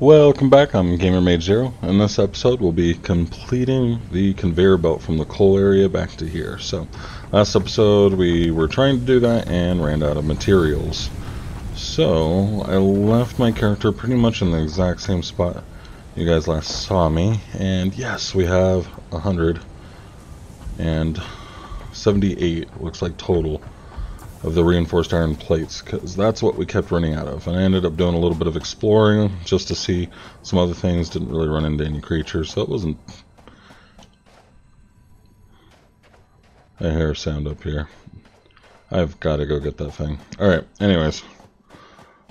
Welcome back, I'm GamerMage0. In this episode we'll be completing the conveyor belt from the coal area back to here. So, last episode we were trying to do that and ran out of materials. So, I left my character pretty much in the exact same spot you guys last saw me. And yes, we have 178, looks like, total of the reinforced iron plates, because that's what we kept running out of. And I ended up doing a little bit of exploring just to see some other things. Didn't really run into any creatures, so it wasn't... I hear a sound up here. I've got to go get that thing. Alright, anyways,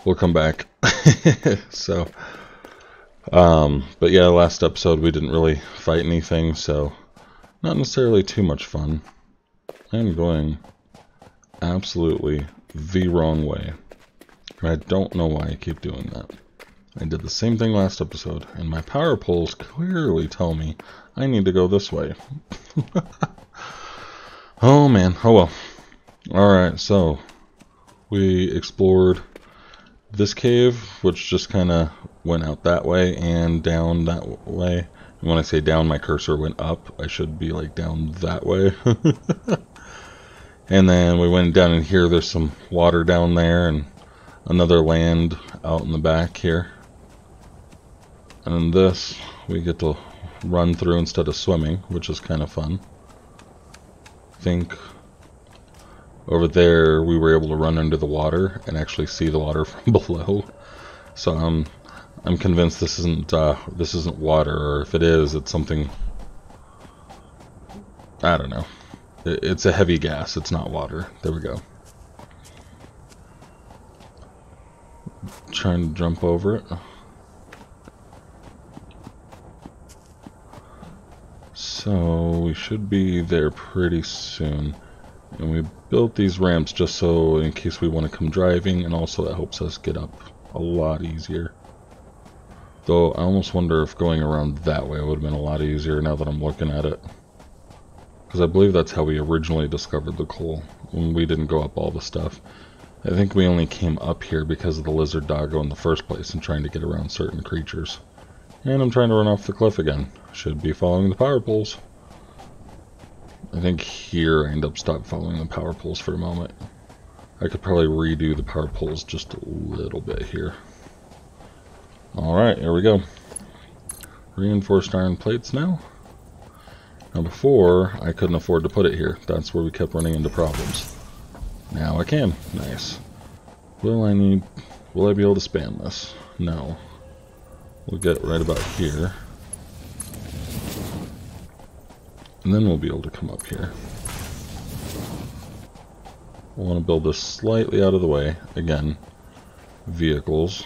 we'll come back. So, but yeah, last episode we didn't really fight anything, so not necessarily too much fun. I'm going absolutely the wrong way. And I don't know why I keep doing that. I did the same thing last episode, and my power poles clearly tell me I need to go this way. Oh man, oh well. Alright, so we explored this cave, which just kind of went out that way and down that way. And when I say down, my cursor went up. I should be like down that way. And then we went down in here. There's some water down there and another land out in the back here. And this we get to run through instead of swimming, which is kind of fun. I think over there we were able to run under the water and actually see the water from below. So I'm convinced this isn't water, or if it is, it's something, I don't know. It's a heavy gas, it's not water. There we go. Trying to jump over it. So we should be there pretty soon. And we built these ramps just so in case we want to come driving, and also it helps us get up a lot easier. Though I almost wonder if going around that way would have been a lot easier now that I'm looking at it. Because I believe that's how we originally discovered the coal, when we didn't go up all the stuff. I think we only came up here because of the lizard doggo in the first place and trying to get around certain creatures. And I'm trying to run off the cliff again. Should be following the power poles. I think here I end up stopped following the power poles for a moment. I could probably redo the power poles just a little bit here. Alright, here we go. Reinforced iron plates now. Now before, I couldn't afford to put it here. That's where we kept running into problems. Now I can. Nice. Will I be able to span this? No. We'll get right about here. And then we'll be able to come up here. I want to build this slightly out of the way. Again, vehicles.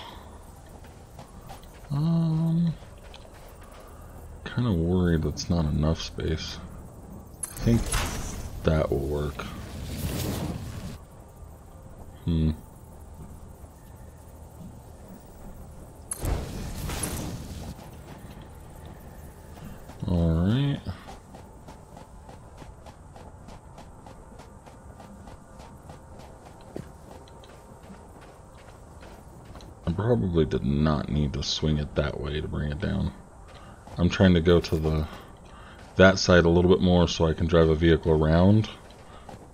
Kind of worried that's not enough space. I think that will work. Alright. I probably did not need to swing it that way to bring it down. I'm trying to go to that side a little bit more so I can drive a vehicle around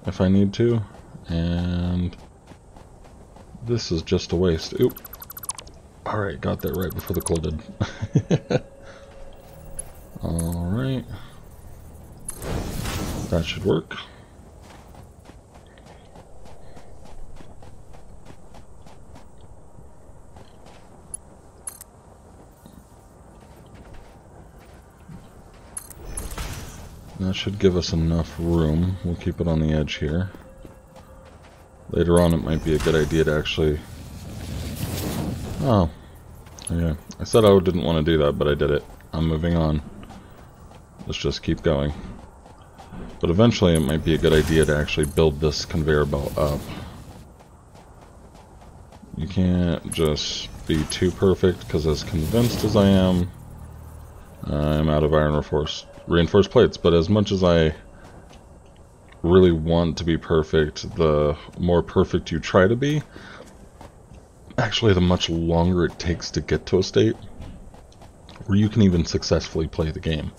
if I need to. And this is just a waste. Oop. Alright, got that right before the coal did. Alright. That should work. That should give us enough room. We'll keep it on the edge here. Later on it might be a good idea to actually... Oh. Yeah. I said I didn't want to do that, but I did it. I'm moving on. Let's just keep going. But eventually it might be a good idea to actually build this conveyor belt up. You can't just be too perfect, because as convinced as I am, I'm out of reinforced plates. But as much as I really want to be perfect, the more perfect you try to be, actually the much longer it takes to get to a state. where you can even successfully play the game.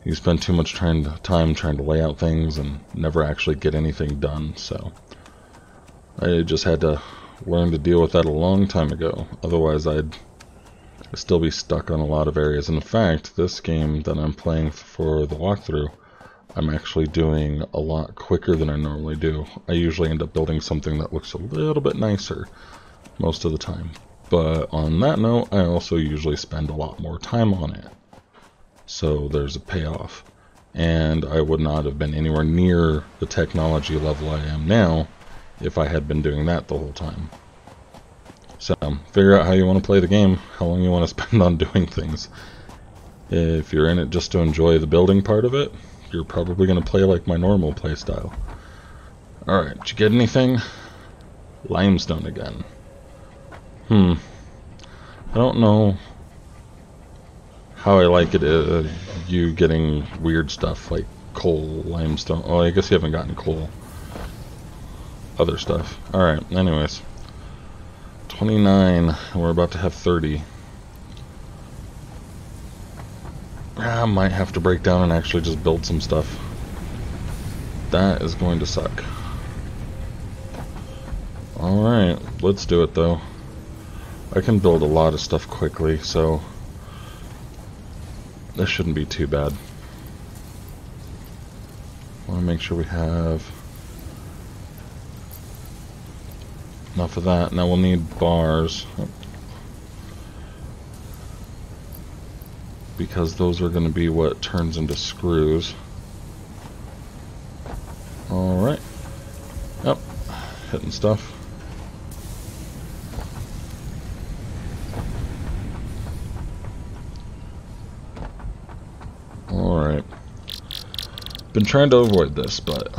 You spend too much time trying to lay out things and never actually get anything done, so I just had to learn to deal with that a long time ago. Otherwise I'd still be stuck on a lot of areas. And in fact, this game that I'm playing for the walkthrough, I'm actually doing a lot quicker than I normally do. I usually end up building something that looks a little bit nicer most of the time. But on that note, I also usually spend a lot more time on it. So there's a payoff. And I would not have been anywhere near the technology level I am now if I had been doing that the whole time. So figure out how you want to play the game, how long you want to spend on doing things. If you're in it just to enjoy the building part of it, you're probably going to play like my normal play style. Alright, did you get anything? Limestone again. I don't know how I like it, you getting weird stuff like coal, limestone. Oh, I guess you haven't gotten coal. Other stuff. Alright, anyways. 29, and we're about to have 30. I might have to break down and actually just build some stuff. That is going to suck. Alright, let's do it though. I can build a lot of stuff quickly, so this shouldn't be too bad. I want to make sure we have enough of that. Now we'll need bars, because those are going to be what turns into screws. Alright. Yep. Hitting stuff. Alright. Been trying to avoid this, but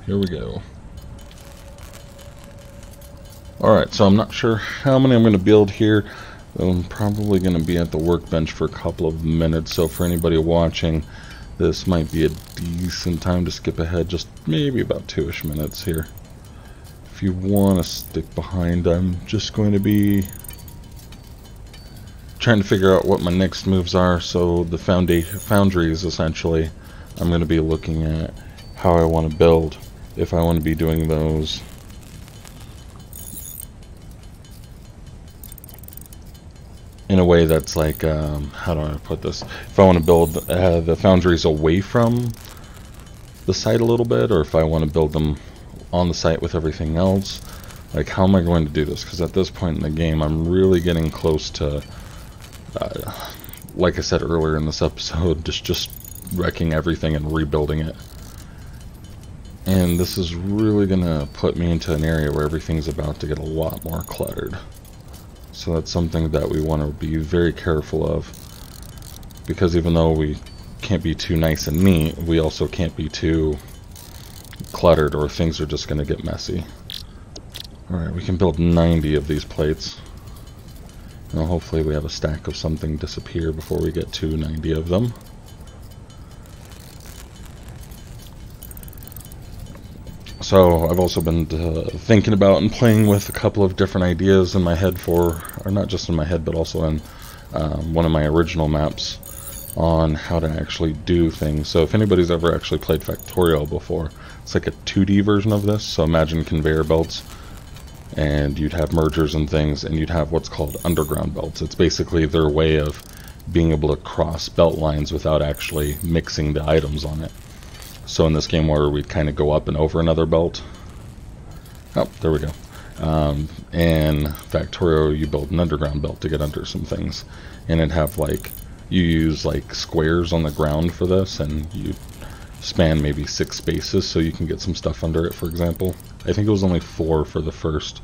here we go. Alright, so I'm not sure how many I'm going to build here. I'm probably going to be at the workbench for a couple of minutes, so for anybody watching, this might be a decent time to skip ahead, just maybe about 2-ish minutes here. If you want to stick behind, I'm just going to be trying to figure out what my next moves are. So the Foundries, essentially, I'm going to be looking at how I want to build, if I want to be doing those in a way that's like, how do I put this? If I want to build the Foundries away from the site a little bit, or if I want to build them on the site with everything else, like how am I going to do this? Because at this point in the game, I'm really getting close to, like I said earlier in this episode, just wrecking everything and rebuilding it. And this is really going to put me into an area where everything's about to get a lot more cluttered. So that's something that we want to be very careful of, because even though we can't be too nice and neat, we also can't be too cluttered, or things are just going to get messy. Alright, we can build 90 of these plates. Now hopefully we have a stack of something disappear before we get to 90 of them. So I've also been thinking about and playing with a couple of different ideas in my head for, or not just in my head, but also in one of my original maps on how to actually do things. So if anybody's ever actually played Factorial before, it's like a 2D version of this. So imagine conveyor belts, and you'd have mergers and things, and you'd have what's called underground belts. It's basically their way of being able to cross belt lines without actually mixing the items on it. So in this game where we'd kind of go up and over another belt. Oh, there we go. In Factorial, you build an underground belt to get under some things. And it'd have like, you use like squares on the ground for this, and you span maybe 6 spaces so you can get some stuff under it, for example. I think it was only 4 for the first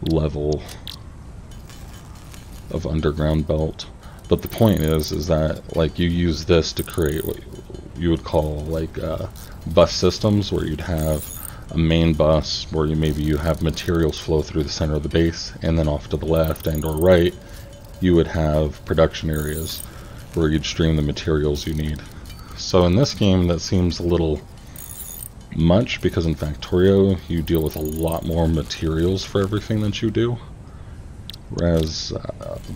level of underground belt. But the point is that like you use this to create what you would call like bus systems, where you'd have a main bus where you have materials flow through the center of the base, and then off to the left and or right you would have production areas where you'd stream the materials you need. So in this game that seems a little much, because in Factorio you deal with a lot more materials for everything that you do. Whereas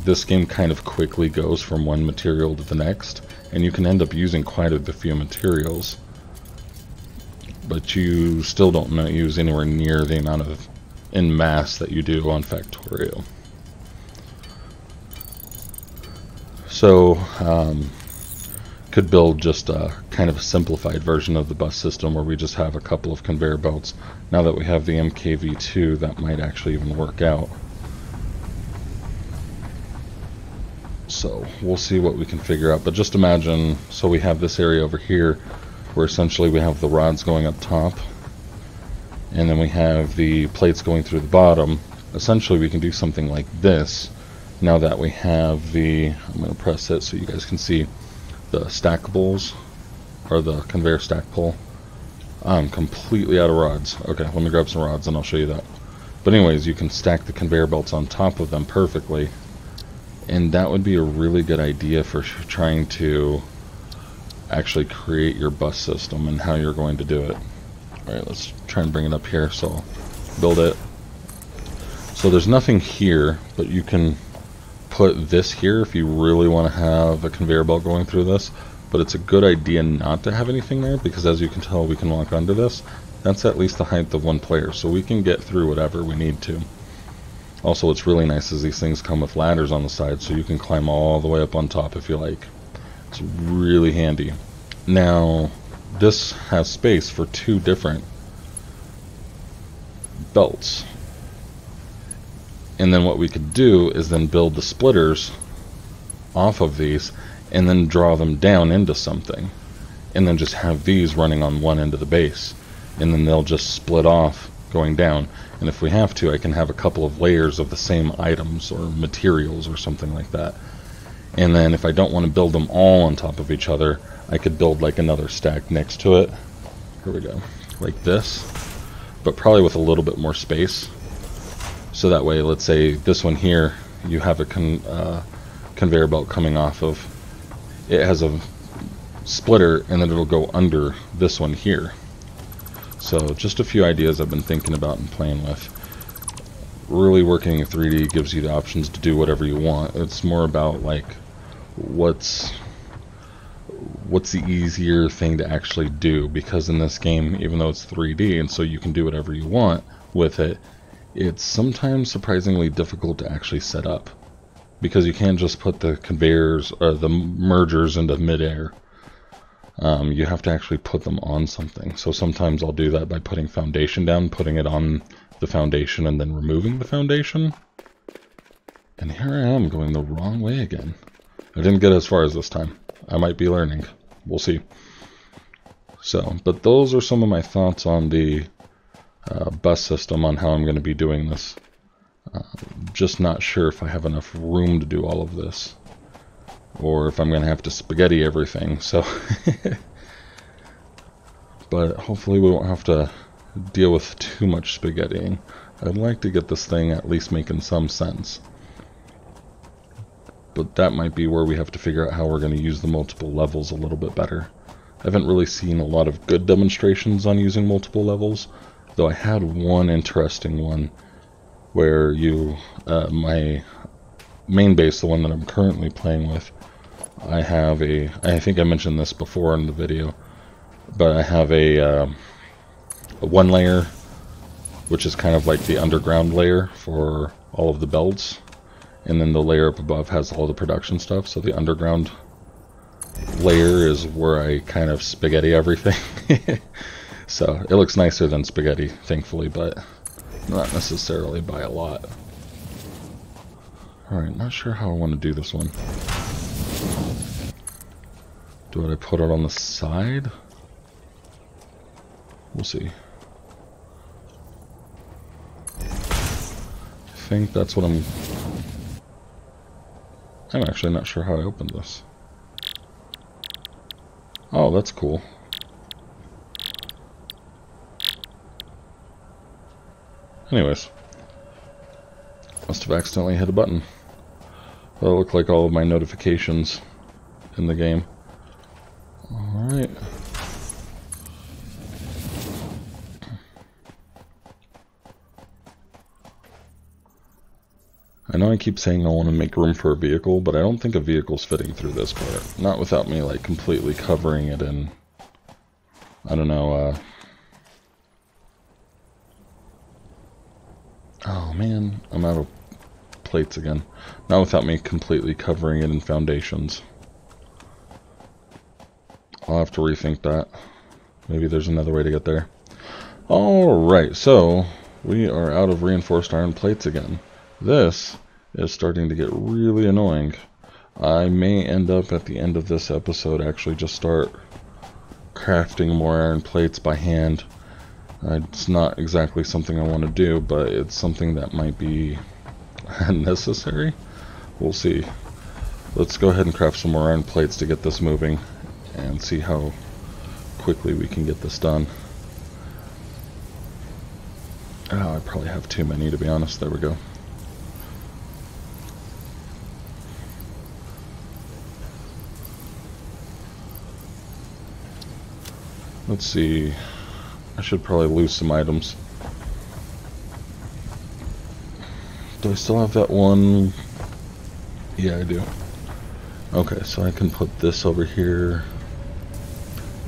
this game kind of quickly goes from one material to the next, and you can end up using quite a few materials, but you still don't use anywhere near the amount of in mass that you do on Factorio. So could build just a kind of a simplified version of the bus system where we just have a couple of conveyor belts. Now that we have the MKV2, that might actually even work out. So we'll see what we can figure out, but just imagine, so we have this area over here where essentially we have the rods going up top, and then we have the plates going through the bottom. Essentially we can do something like this now that we have the, I'm going to press it so you guys can see the stackables, or the conveyor stack pull. I'm completely out of rods. Okay, let me grab some rods and I'll show you that. But anyways, you can stack the conveyor belts on top of them perfectly, and that would be a really good idea for trying to actually create your bus system and how you're going to do it. Alright, let's try and bring it up here, so I'll build it. So there's nothing here, but you can put this here if you really want to have a conveyor belt going through this, but it's a good idea not to have anything there, because as you can tell, we can walk under this. That's at least the height of one player, so we can get through whatever we need to. Also, what's really nice is these things come with ladders on the side, so you can climb all the way up on top if you like. It's really handy. Now, this has space for 2 different belts. And then what we could do is then build the splitters off of these and then draw them down into something. And then just have these running on one end of the base. And then they'll just split off going down. And if we have to, I can have a couple of layers of the same items or materials or something like that. And then if I don't want to build them all on top of each other, I could build like another stack next to it. Here we go. Like this. But probably with a little bit more space. So that way, let's say this one here, you have a conveyor belt coming off of. It has a splitter, and then it'll go under this one here. So just a few ideas I've been thinking about and playing with. Really working in 3D gives you the options to do whatever you want. It's more about like what's the easier thing to actually do, because in this game, even though it's 3D and so you can do whatever you want with it, it's sometimes surprisingly difficult to actually set up, because you can't just put the conveyors or the mergers into midair. You have to actually put them on something. So sometimes I'll do that by putting foundation down, putting it on the foundation, and then removing the foundation. And here I am going the wrong way again. I didn't get as far as this time. I might be learning. We'll see. So, but those are some of my thoughts on the bus system, on how I'm going to be doing this. Just not sure if I have enough room to do all of this, or if I'm going to have to spaghetti everything. So, but hopefully we won't have to deal with too much spaghettiing. I'd like to get this thing at least making some sense. But that might be where we have to figure out how we're going to use the multiple levels a little bit better. I haven't really seen a lot of good demonstrations on using multiple levels, though I had one interesting one where you, my main base, the one that I'm currently playing with, I have a, I think I mentioned this before in the video, but I have a one layer, which is kind of like the underground layer for all of the belts, and then the layer up above has all the production stuff. So the underground layer is where I kind of spaghetti everything. So it looks nicer than spaghetti, thankfully, but not necessarily by a lot. Alright, not sure how I want to do this one. Do I put it on the side? We'll see. I think that's what I'm actually not sure how I opened this. Oh, that's cool. Anyways, must have accidentally hit a button. That'll look like all of my notifications in the game. Alright. I know I keep saying I want to make room for a vehicle, but I don't think a vehicle's fitting through this part. Not without me, like, completely covering it in, I don't know, oh man, I'm out of plates again. Not without me completely covering it in foundations. I'll have to rethink that. Maybe there's another way to get there. Alright, so we are out of reinforced iron plates again. This is starting to get really annoying. I may end up at the end of this episode actually just start crafting more iron plates by hand. It's not exactly something I want to do, but it's something that might be necessary. We'll see. Let's go ahead and craft some more iron plates to get this moving and see how quickly we can get this done. Oh, I probably have too many, to be honest. There we go. Let's see. I should probably lose some items. Do I still have that one? Yeah, I do. Okay, so I can put this over here.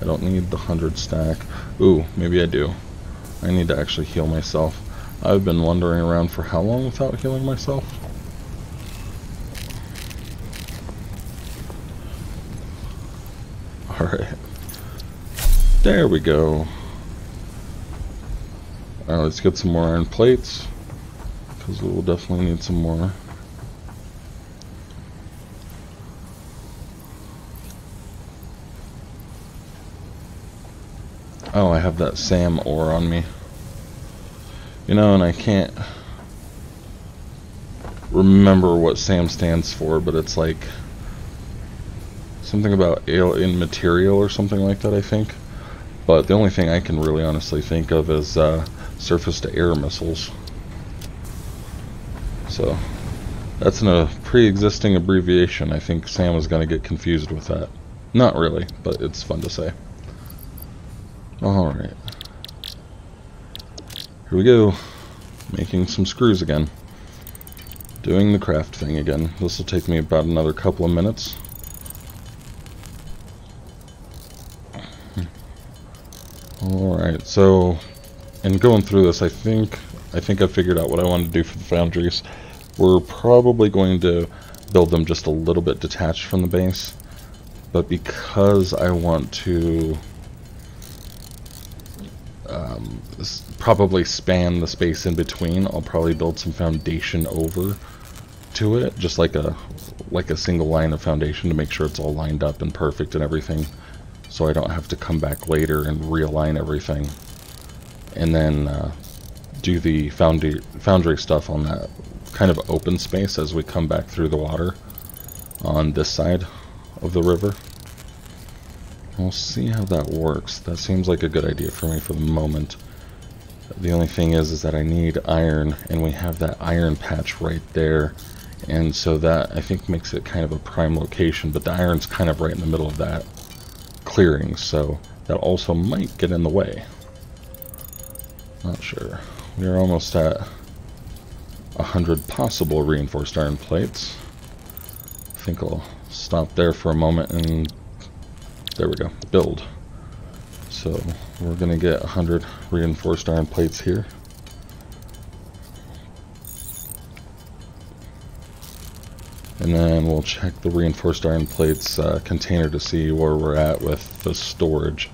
I don't need the 100 stack. Ooh, maybe I do. I need to actually heal myself. I've been wandering around for how long without healing myself? Alright. There we go. Alright, let's get some more iron plates, because we will definitely need some more. Oh, I have that SAM ore on me. You know, and I can't remember what SAM stands for, but it's like something about alien material or something like that, I think. But the only thing I can really honestly think of is surface-to-air missiles. So that's a pre-existing abbreviation. I think Sam is going to get confused with that. Not really, but it's fun to say. Alright. Here we go. Making some screws again. Doing the craft thing again. This will take me about another couple of minutes. Alright, so in going through this, I think I figured out what I want to do for the foundries. We're probably going to build them just a little bit detached from the base, but because I want to probably span the space in between, I'll probably build some foundation over to it, just like a single line of foundation to make sure it's all lined up and perfect and everything, so I don't have to come back later and realign everything, and then do the foundry stuff on that kind of open space as we come back through the water on this side of the river. We'll see how that works. That seems like a good idea for me for the moment. The only thing is that I need iron, and we have that iron patch right there, and so that I think makes it kind of a prime location, but the iron's kind of right in the middle of that clearing, so that also might get in the way. Not sure. We're almost at 100 possible reinforced iron plates. I think I'll stop there for a moment and there we go, build. So we're gonna get 100 reinforced iron plates here. And then we'll check the reinforced iron plates container to see where we're at with the storage.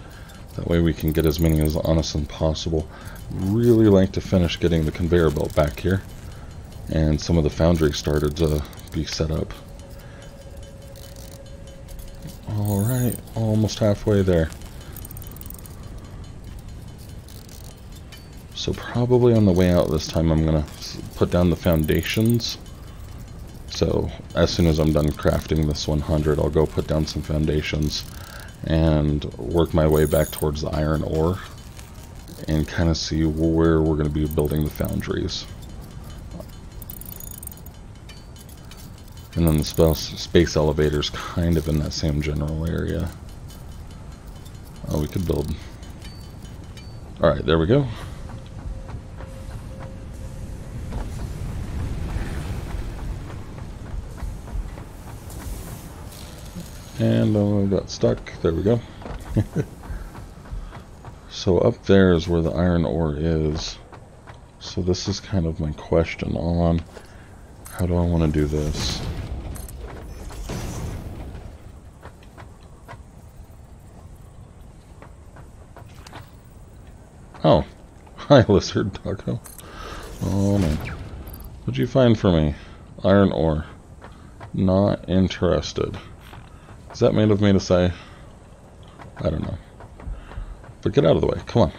That way we can get as many as honest as possible. Really like to finish getting the conveyor belt back here. And some of the foundry started to be set up. Alright, almost halfway there. So probably on the way out this time I'm going to put down the foundations. So as soon as I'm done crafting this 100, I'll go put down some foundations and work my way back towards the iron ore and kind of see where we're going to be building the foundries. And then the space elevator's kind of in that same general area. Oh, we could build. Alright, there we go. And I got stuck. There we go. So up there is where the iron ore is. So this is kind of my question on how do I want to do this. Oh, hi lizard doggo. Oh man. What'd you find for me? Iron ore. Not interested. Is that made of me to say? I don't know. But get out of the way. Come on.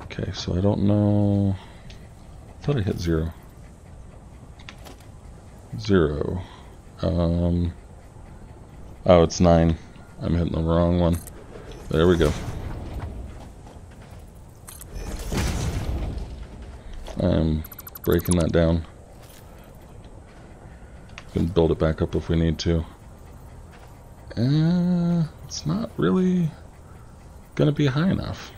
Okay, so I don't know. I thought I hit 0. 0. Oh, it's 9. I'm hitting the wrong one. There we go. I'm breaking that down. We can build it back up if we need to. It's not really gonna be high enough.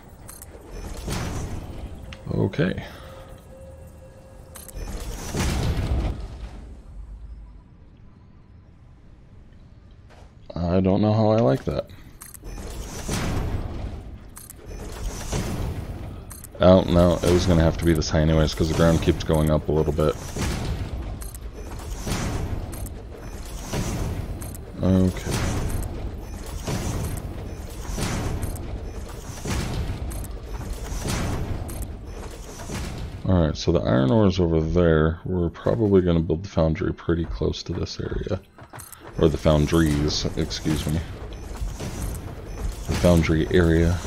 Okay. I don't know how I like that. Oh, no, it was gonna have to be this high anyways, because the ground keeps going up a little bit. Okay. Alright, so the iron ore is over there. We're probably going to build the foundry pretty close to this area. Or the foundries, excuse me. The foundry area.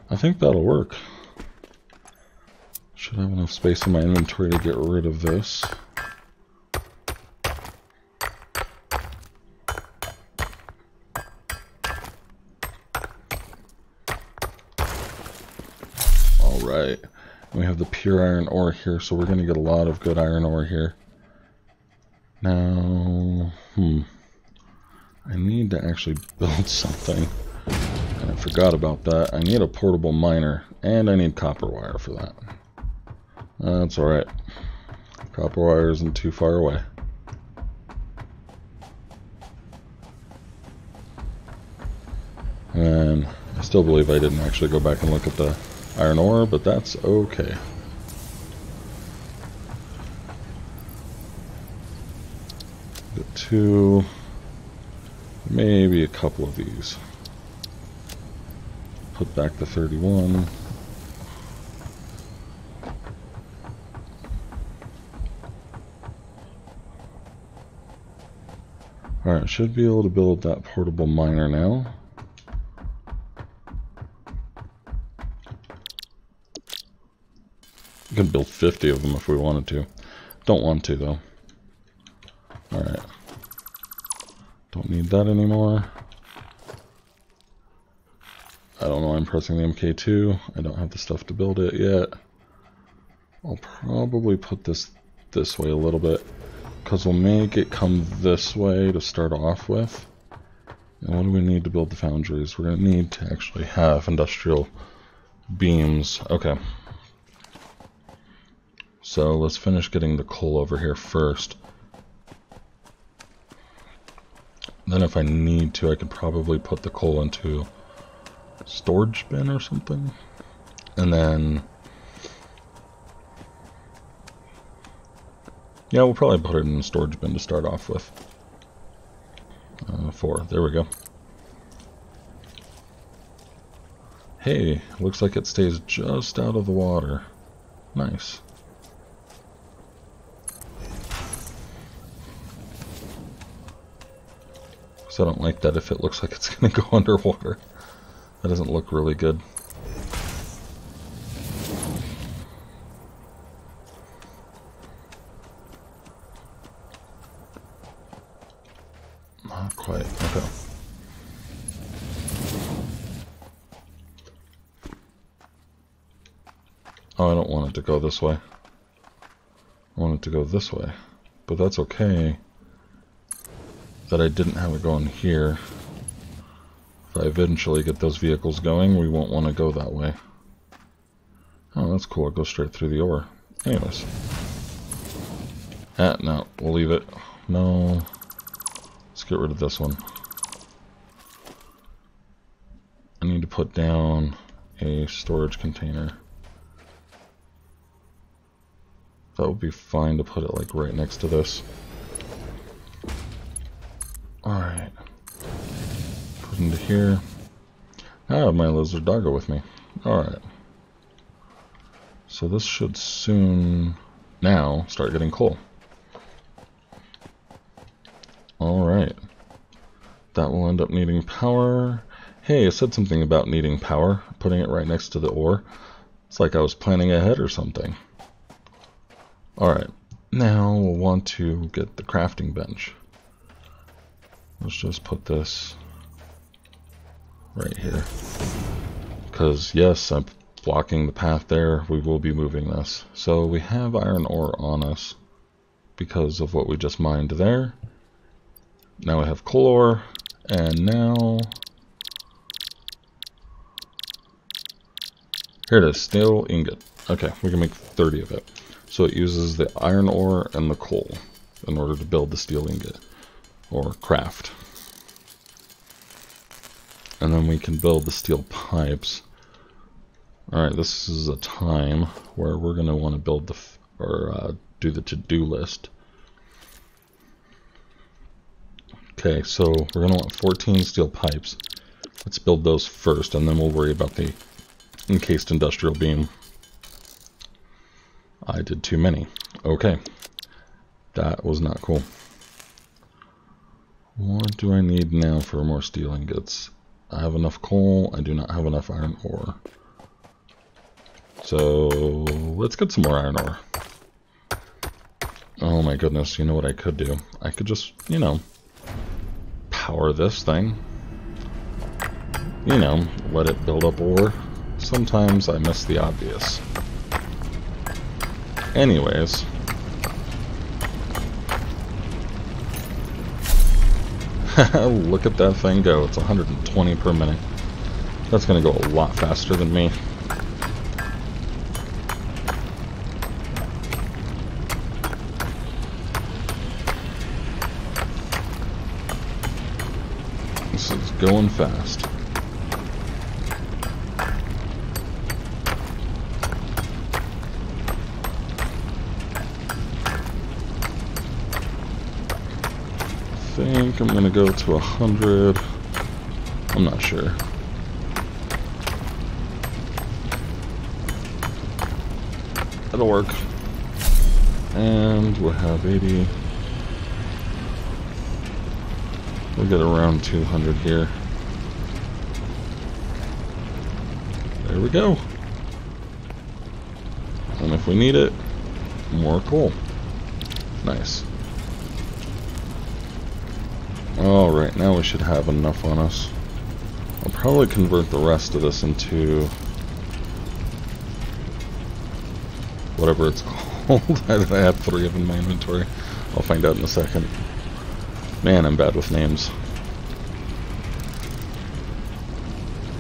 I think that'll work. Should have enough space in my inventory to get rid of this. Alright. We have the pure iron ore here, so we're going to get a lot of good iron ore here. Now, I need to actually build something. And I forgot about that. I need a portable miner, and I need copper wire for that. That's alright. Copper wire isn't too far away. And I still believe I didn't actually go back and look at the iron ore, but that's okay. Get 2, maybe a couple of these. Put back the 31. Alright, should be able to build that portable miner now. We could build 50 of them if we wanted to. Don't want to though. Alright. Don't need that anymore. I don't know, I'm pressing the MK2. I don't have the stuff to build it yet. I'll probably put this way a little bit, because we'll make it come this way to start off with. And what do we need to build the foundries? We're going to need to actually have industrial beams. Okay. So let's finish getting the coal over here first. Then if I need to, I could probably put the coal into storage bin or something, and then yeah, we'll probably put it in the storage bin to start off with. 4, there we go. Hey, looks like it stays just out of the water. Nice. So I don't like that if it looks like it's gonna go underwater. That doesn't look really good. Not quite. Okay. Oh, I don't want it to go this way. want it to go this way, but that's okay that I didn't have it going here. If I eventually get those vehicles going, we won't want to go that way. Oh, that's cool. It goes straight through the ore. Anyways. No, we'll leave it. No. Let's get rid of this one. I need to put down a storage container. That would be fine to put it like right next to this. Alright. Put into here. I have my lizard doggo with me. Alright. So this should soon now start getting coal. Alright. That will end up needing power. Hey, it said something about needing power, putting it right next to the ore. It's like I was planning ahead or something. Alright, now we'll want to get the crafting bench. Let's just put this right here. Because, yes, I'm blocking the path there. We will be moving this. So we have iron ore on us because of what we just mined there. Now we have coal ore, and now... Here it is, steel ingot. Okay, we can make 30 of it. So it uses the iron ore and the coal in order to build the steel ingot, or craft. And then we can build the steel pipes. Alright, this is a time where we're going to want to build the, do the to-do list. Okay, so we're going to want 14 steel pipes. Let's build those first, and then we'll worry about the encased industrial beam. I did too many. Okay. That was not cool. What do I need now for more steel ingots? I have enough coal. I do not have enough iron ore. So let's get some more iron ore. Oh my goodness, you know what I could do? I could just, you know, power this thing. You know, let it build up ore. Sometimes I miss the obvious. Anyways. Look at that thing go. It's 120 per minute. That's going to go a lot faster than me. This is going fast. I think I'm going to go to 100. I'm not sure. That'll work. And we'll have 80. We'll get around 200 here. There we go. And if we need it, more coal. Nice. Alright, now we should have enough on us. I'll probably convert the rest of this into whatever it's called. I have 3 of them in my inventory. I'll find out in a second. Man, I'm bad with names.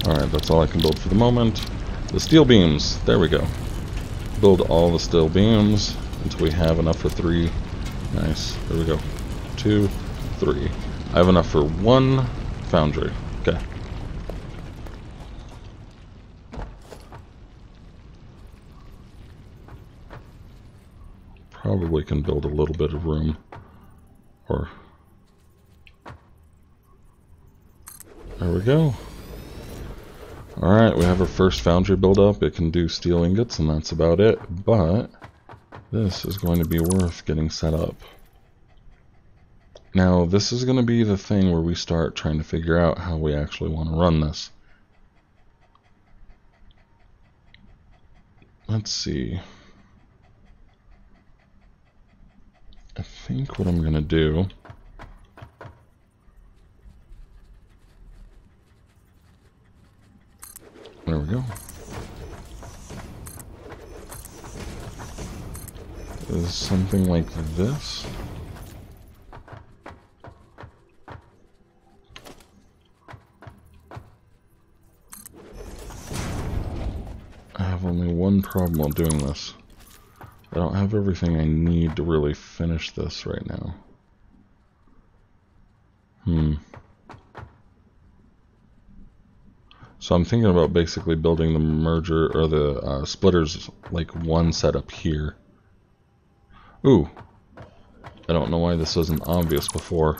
Alright, that's all I can build for the moment. The steel beams. There we go. Build all the steel beams until we have enough for 3. Nice. There we go. 2, 3. I have enough for 1 foundry. Okay. Probably can build a little bit of room. Or... There we go. Alright, we have our first foundry build up. It can do steel ingots and that's about it. But this is going to be worth getting set up. Now, this is going to be the thing where we start trying to figure out how we actually want to run this. Let's see. I think what I'm going to do... There we go. is something like this. I have only one problem while doing this. I don't have everything I need to really finish this right now. So I'm thinking about basically building the merger or the splitters like one setup here. Ooh, I don't know why this wasn't obvious before,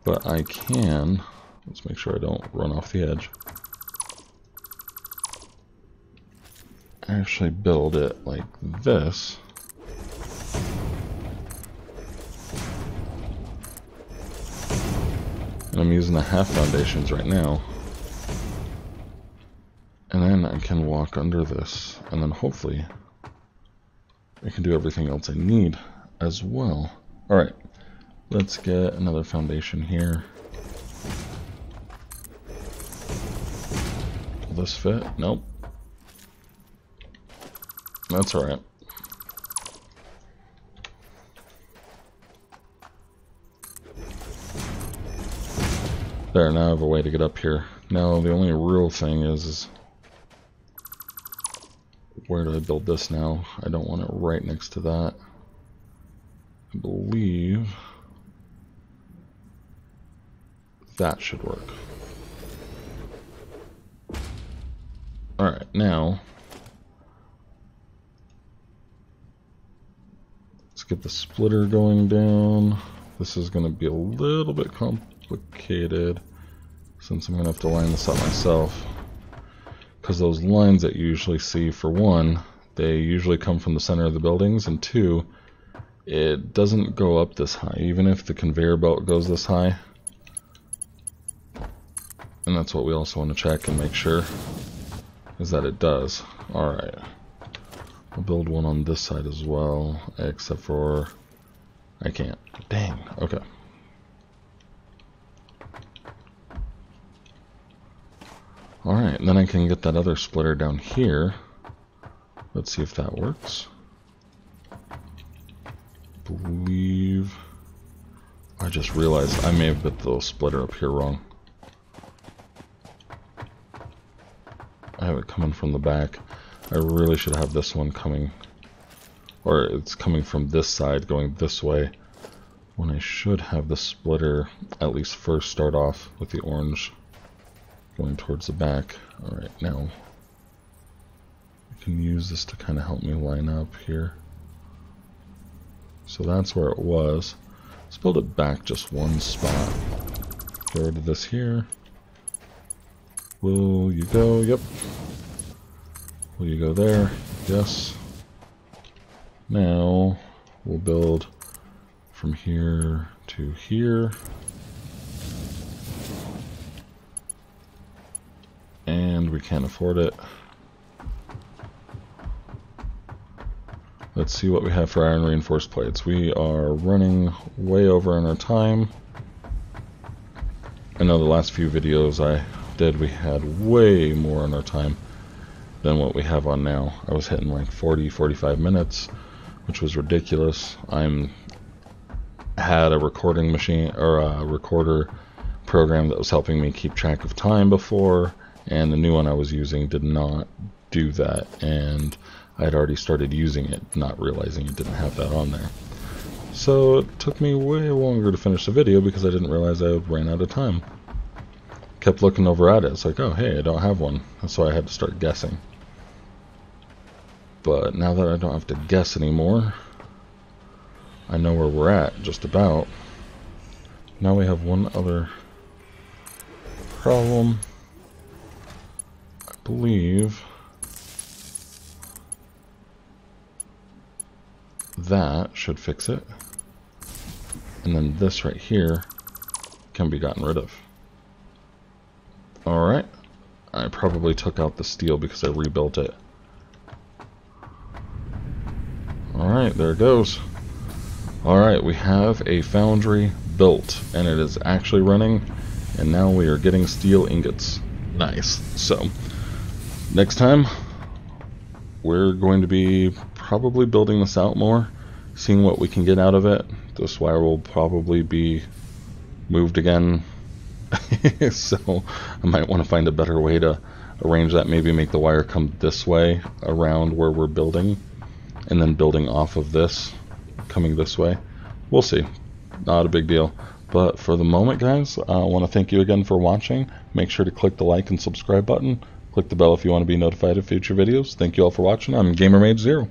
but I can. Let's make sure I don't run off the edge. Actually build it like this. And I'm using the half foundations right now. And then I can walk under this, and then hopefully I can do everything else I need as well. Alright, let's get another foundation here. Will this fit? Nope. That's alright. There, now I have a way to get up here. Now the only real thing is where do I build this now? I don't want it right next to that. I believe that should work. Alright, now let's get the splitter going down. This is going to be a little bit complicated since I'm going to have to line this up myself. Because those lines that you usually see, for one, they usually come from the center of the buildings, and two, it doesn't go up this high, even if the conveyor belt goes this high. And that's what we also want to check and make sure, is that it does. Alright. I'll build one on this side as well, except for I can't. Dang, okay. Alright, and then I can get that other splitter down here. Let's see if that works. Believe... I just realized I may have put the splitter up here wrong. I have it coming from the back. I really should have this one coming, or it's coming from this side going this way, when I should have the splitter at least first start off with the orange going towards the back. Alright, now I can use this to kind of help me line up here. So that's where it was. Let's build it back just one spot. Get rid of this here. Will you go? Yep. Will you go there? Yes. Now we'll build from here to here. And we can't afford it. Let's see what we have for iron reinforced plates. We are running way over on our time. I know the last few videos I did, we had way more on our time than what we have on now. I was hitting like 40-45 minutes, which was ridiculous. Had a recording machine or a recorder program that was helping me keep track of time before, and the new one I was using did not do that, and I had already started using it, not realizing it didn't have that on there. So it took me way longer to finish the video because I didn't realize I ran out of time. Kept looking over at it, it's like, oh hey, I don't have one. So I had to start guessing. But now that I don't have to guess anymore, I know where we're at, just about. Now we have one other problem. I believe that should fix it. And then this right here can be gotten rid of. Alright. I probably took out the steel because I rebuilt it. Alright, there it goes. Alright, we have a foundry built, and it is actually running, and now we are getting steel ingots. Nice. So, next time, we're going to be probably building this out more, seeing what we can get out of it. This wire will probably be moved again. So I might want to find a better way to arrange that. Maybe make the wire come this way around where we're building, and then building off of this, coming this way. We'll see. Not a big deal. But for the moment, guys, I want to thank you again for watching. Make sure to click the like and subscribe button. Click the bell if you want to be notified of future videos. Thank you all for watching. I'm GamerMage0.